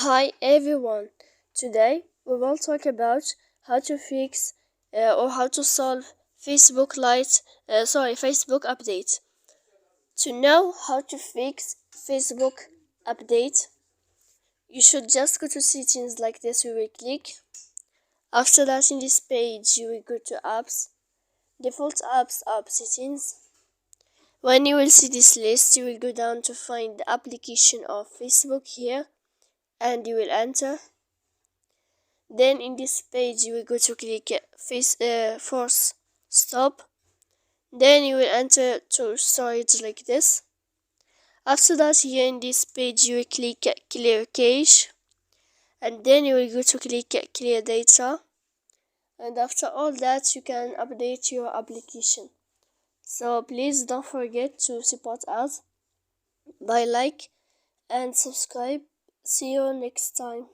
Hi everyone, today we will talk about how to fix or how to solve Facebook Facebook update. To know how to fix Facebook update, you should just go to settings like this. You will click. After that, in this page, you will go to apps, default apps, app settings. When you will see this list, you will go down to find the application of Facebook here, and you will enter. Then in this page you will go to click force stop. Then you will enter to storage like this. After that, here in this page you will click clear cache, and then you will go to click clear data, and after all that you can update your application. So please don't forget to support us by like and subscribe. See you next time.